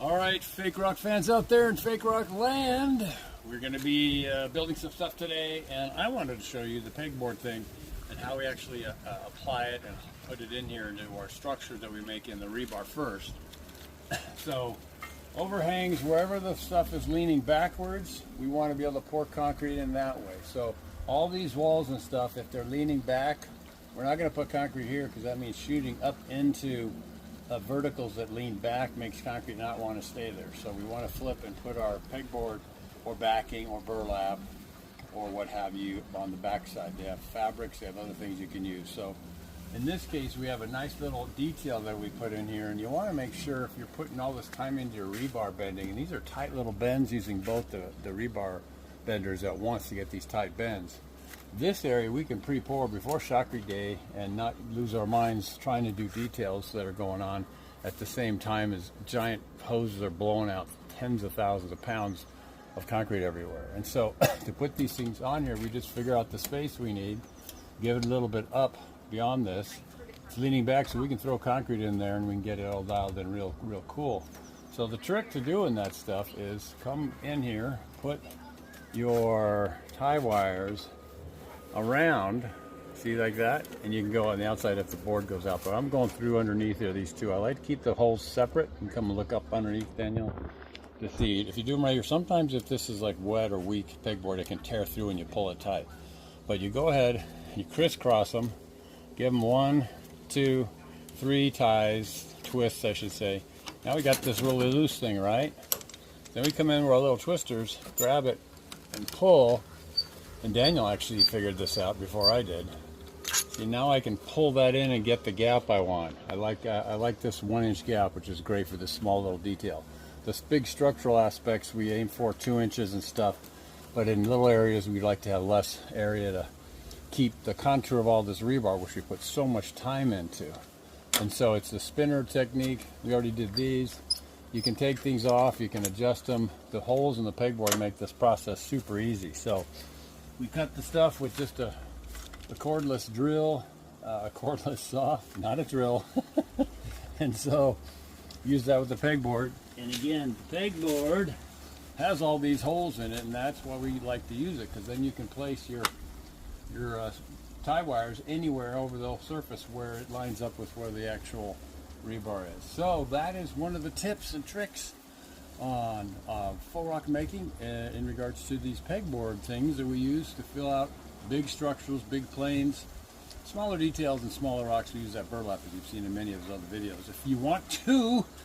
All right, Fakerock fans out there in Fakerock land, we're going to be building some stuff today, and I wanted to show you the pegboard thing and how we actually apply it and put it in here into our structure that we make in the rebar first. So overhangs, wherever the stuff is leaning backwards, we want to be able to pour concrete in that way. So all these walls and stuff, if they're leaning back, we're not going to put concrete here because that means shooting up into verticals that lean back makes concrete not want to stay there. So we want to flip and put our pegboard or backing or burlap or what have you on the back side. They have fabrics, they have other things you can use. So in this case, we have a nice little detail that we put in here, and you want to make sure if you're putting all this time into your rebar bending, and these are tight little bends using both the rebar benders at once to get these tight bends. This area we can pre-pour before shotcrete day and not lose our minds trying to do details that are going on at the same time as giant hoses are blowing out tens of thousands of pounds of concrete everywhere. And so to put these things on here, we just figure out the space we need, give it a little bit up beyond this. It's leaning back so we can throw concrete in there and we can get it all dialed in real cool. So the trick to doing that stuff is come in here, put your tie wires around, see, like that, and you can go on the outside if the board goes out. But I'm going through underneath here, these two. I like to keep the holes separate and come and look up underneath, Daniel, to see. If you do them right here, sometimes if this is like wet or weak pegboard, it can tear through when you pull it tight. But you go ahead, you crisscross them, give them 1, 2, 3 ties, twists I should say. Now we got this really loose thing, right? Then we come in with our little twisters, grab it and pull. And Daniel actually figured this out before I did. See, now I can pull that in and get the gap I want. I like this 1-inch gap, which is great for this small little detail. The big structural aspects we aim for 2 inches and stuff, but in little areas we like to have less area to keep the contour of all this rebar, which we put so much time into. And so it's the spinner technique. We already did these. You can take things off, you can adjust them. The holes in the pegboard make this process super easy. So we cut the stuff with just a cordless drill, a cordless saw, not a drill. And so use that with the pegboard. And again, the pegboard has all these holes in it, and that's why we like to use it, because then you can place your tie wires anywhere over the surface where it lines up with where the actual rebar is. So that is one of the tips and tricks on full rock making in regards to these pegboard things that we use to fill out big structures, big planes. Smaller details and smaller rocks, we use that burlap, as you've seen in many of those other videos. If you want to